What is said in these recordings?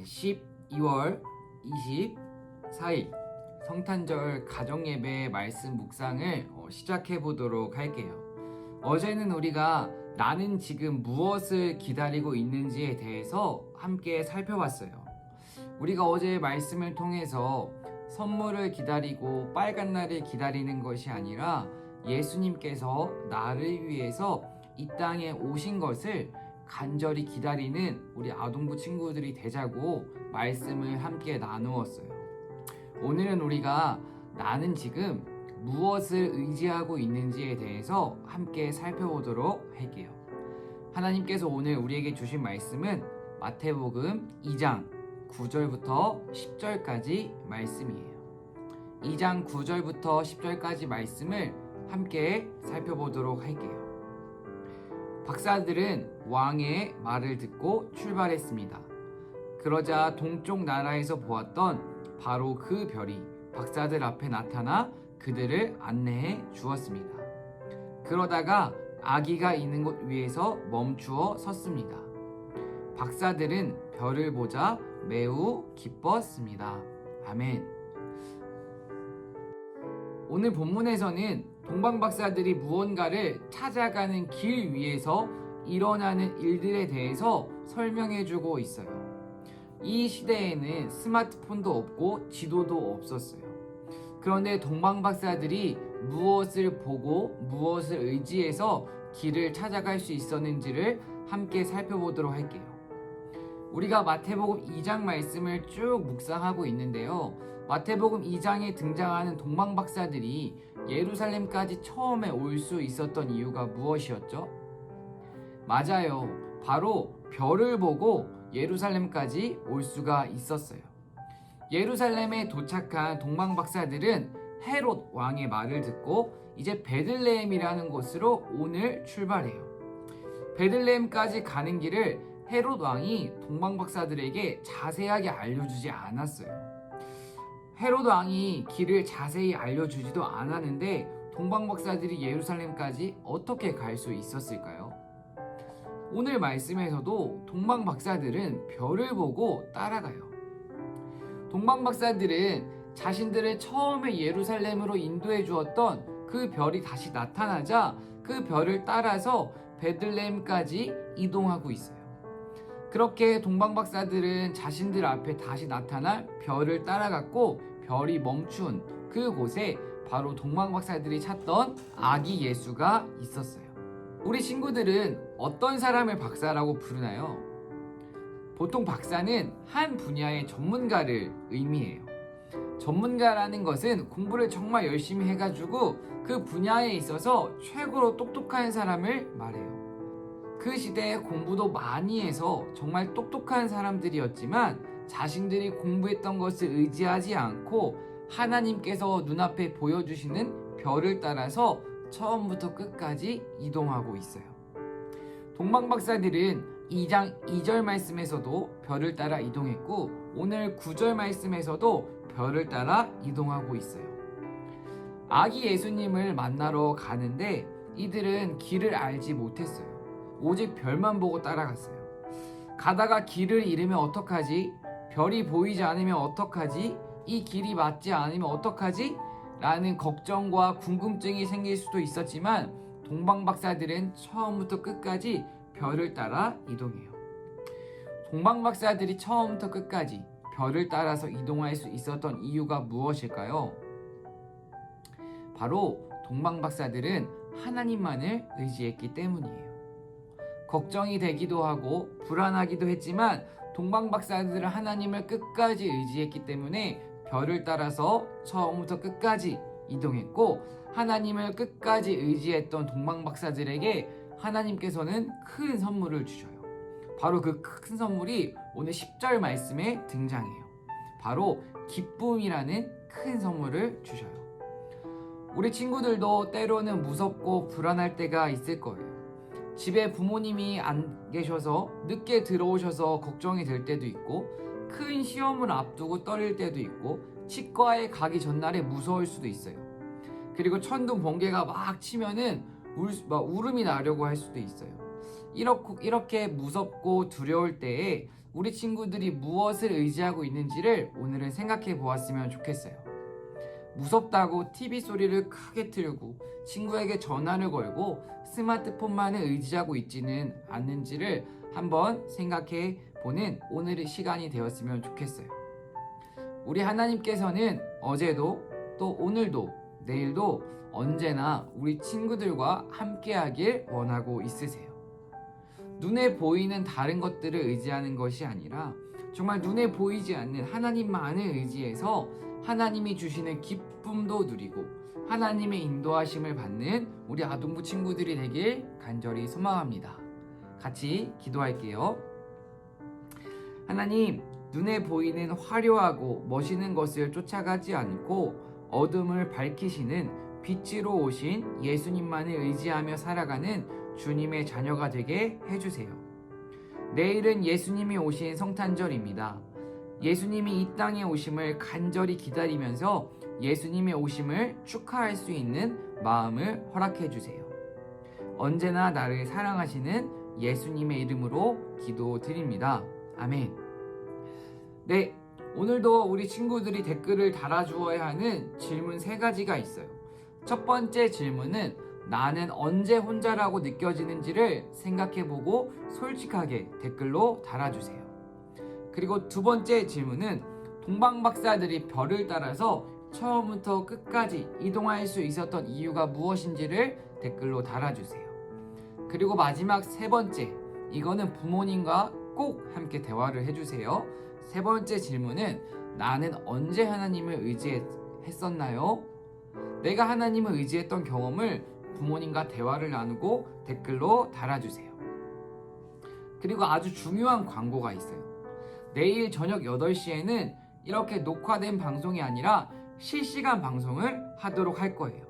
12월 24일 성탄절 가정예배 말씀 묵상을 시작해 보도록 할게요. 어제는 우리가 나는 지금 무엇을 기다리고 있는지에 대해서 함께 살펴봤어요. 우리가 어제 말씀을 통해서 선물을 기다리고 빨간 날을 기다리는 것이 아니라 예수님께서 나를 위해서 이 땅에 오신 것을 간절히 기다리는 우리 아동부 친구들이 되자고 말씀을 함께 나누었어요. 오늘은 우리가 나는 지금 무엇을 의지하고 있는지에 대해서 함께 살펴보도록 할게요. 하나님께서 오늘 우리에게 주신 말씀은 마태복음 2장 9절부터 10절까지 말씀이에요. 2장 9절부터 10절까지 말씀을 함께 살펴보도록 할게요. 박사들은 왕의 말을 듣고 출발했습니다. 그러자 동쪽 나라에서 보았던 바로 그 별이 박사들 앞에 나타나 그들을 안내해 주었습니다. 그러다가 아기가 있는 곳 위에서 멈추어 섰습니다. 박사들은 별을 보자 매우 기뻤습니다. 아멘. 오늘 본문에서는 동방박사들이 무언가를 찾아가는 길 위에서 일어나는 일들에 대해서 설명해주고 있어요. 이 시대에는 스마트폰도 없고 지도도 없었어요. 그런데 동방박사들이 무엇을 보고 무엇을 의지해서 길을 찾아갈 수 있었는지를 함께 살펴보도록 할게요. 우리가 마태복음 2장 말씀을 쭉 묵상하고 있는데요. 마태복음 2장에 등장하는 동방박사들이 예루살렘까지 처음에 올 수 있었던 이유가 무엇이었죠? 맞아요. 바로 별을 보고 예루살렘까지 올 수가 있었어요. 예루살렘에 도착한 동방박사들은 헤롯 왕의 말을 듣고 이제 베들레헴이라는 곳으로 오늘 출발해요. 베들레헴까지 가는 길을 헤롯 왕이 동방박사들에게 자세하게 알려주지 않았어요. 헤롯 왕이 길을 자세히 알려주지도 않았는데 동방박사들이 예루살렘까지 어떻게 갈 수 있었을까요? 오늘 말씀에서도 동방박사들은 별을 보고 따라가요. 동방박사들은 자신들을 처음에 예루살렘으로 인도해 주었던 그 별이 다시 나타나자 그 별을 따라서 베들레헴까지 이동하고 있어요. 그렇게 동방박사들은 자신들 앞에 다시 나타날 별을 따라갔고 별이 멈춘 그곳에 바로 동방박사들이 찾던 아기 예수가 있었어요. 우리 친구들은 어떤 사람을 박사라고 부르나요? 보통 박사는 한 분야의 전문가를 의미해요. 전문가라는 것은 공부를 정말 열심히 해가지고 그 분야에 있어서 최고로 똑똑한 사람을 말해요. 그 시대에 공부도 많이 해서 정말 똑똑한 사람들이었지만 자신들이 공부했던 것을 의지하지 않고 하나님께서 눈앞에 보여주시는 별을 따라서 처음부터 끝까지 이동하고 있어요. 동방박사들은 2장 2절 말씀에서도 별을 따라 이동했고 오늘 9절 말씀에서도 별을 따라 이동하고 있어요. 아기 예수님을 만나러 가는데 이들은 길을 알지 못했어요. 오직 별만 보고 따라갔어요. 가다가 길을 잃으면 어떡하지? 별이 보이지 않으면 어떡하지? 이 길이 맞지 않으면 어떡하지? 라는 걱정과 궁금증이 생길 수도 있었지만 동방박사들은 처음부터 끝까지 별을 따라 이동해요. 동방박사들이 처음부터 끝까지 별을 따라서 이동할 수 있었던 이유가 무엇일까요? 바로 동방박사들은 하나님만을 의지했기 때문이에요. 걱정이 되기도 하고 불안하기도 했지만 동방박사들은 하나님을 끝까지 의지했기 때문에 별을 따라서 처음부터 끝까지 이동했고 하나님을 끝까지 의지했던 동방박사들에게 하나님께서는 큰 선물을 주셔요. 바로 그 큰 선물이 오늘 10절 말씀에 등장해요. 바로 기쁨이라는 큰 선물을 주셔요. 우리 친구들도 때로는 무섭고 불안할 때가 있을 거예요. 집에 부모님이 안 계셔서 늦게 들어오셔서 걱정이 될 때도 있고 큰 시험을 앞두고 떨릴 때도 있고 치과에 가기 전날에 무서울 수도 있어요. 그리고 천둥 번개가 막 치면은 울음이 나려고 할 수도 있어요. 이렇게 무섭고 두려울 때에 우리 친구들이 무엇을 의지하고 있는지를 오늘은 생각해 보았으면 좋겠어요. 무섭다고 TV 소리를 크게 틀고 친구에게 전화를 걸고 스마트폰만을 의지하고 있지는 않는지를 한번 생각해 보는 오늘의 시간이 되었으면 좋겠어요. 우리 하나님께서는 어제도 또 오늘도 내일도 언제나 우리 친구들과 함께하길 원하고 있으세요. 눈에 보이는 다른 것들을 의지하는 것이 아니라 정말 눈에 보이지 않는 하나님만을 의지해서 하나님이 주시는 기쁨도 누리고 하나님의 인도하심을 받는 우리 아동부 친구들이 되길 간절히 소망합니다. 같이 기도할게요. 하나님, 눈에 보이는 화려하고 멋있는 것을 쫓아가지 않고 어둠을 밝히시는 빛으로 오신 예수님만을 의지하며 살아가는 주님의 자녀가 되게 해주세요. 내일은 예수님이 오신 성탄절입니다. 예수님이 이 땅에 오심을 간절히 기다리면서 예수님의 오심을 축하할 수 있는 마음을 허락해 주세요. 언제나 나를 사랑하시는 예수님의 이름으로 기도드립니다. 아멘. 네, 오늘도 우리 친구들이 댓글을 달아주어야 하는 질문 3가지가 있어요. 첫 번째 질문은 나는 언제 혼자라고 느껴지는지를 생각해보고 솔직하게 댓글로 달아주세요. 그리고 두 번째 질문은 동방박사들이 별을 따라서 처음부터 끝까지 이동할 수 있었던 이유가 무엇인지를 댓글로 달아주세요. 그리고 마지막 3번째, 이거는 부모님과 꼭 함께 대화를 해주세요. 3번째 질문은 나는 언제 하나님을 의지했었나요? 내가 하나님을 의지했던 경험을 부모님과 대화를 나누고 댓글로 달아주세요. 그리고 아주 중요한 광고가 있어요. 내일 저녁 8시에는 이렇게 녹화된 방송이 아니라 실시간 방송을 하도록 할 거예요.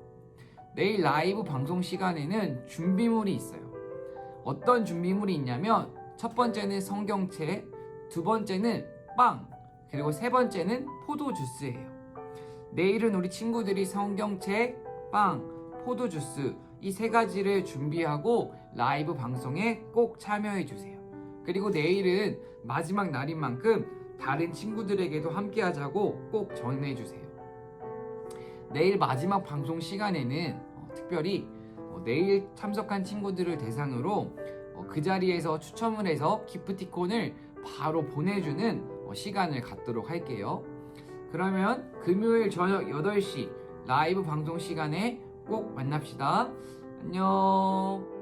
내일 라이브 방송 시간에는 준비물이 있어요. 어떤 준비물이 있냐면 첫 번째는 성경책, 두 번째는 빵, 그리고 세 번째는 포도주스예요. 내일은 우리 친구들이 성경책, 빵, 포도주스 이 3가지를 준비하고 라이브 방송에 꼭 참여해 주세요. 그리고 내일은 마지막 날인 만큼 다른 친구들에게도 함께 하자고 꼭 전해 주세요. 내일 마지막 방송 시간에는 특별히 내일 참석한 친구들을 대상으로 그 자리에서 추첨을 해서 기프티콘을 바로 보내주는 시간을 갖도록 할게요. 그러면 금요일 저녁 8시 라이브 방송 시간에 꼭 만납시다. 안녕.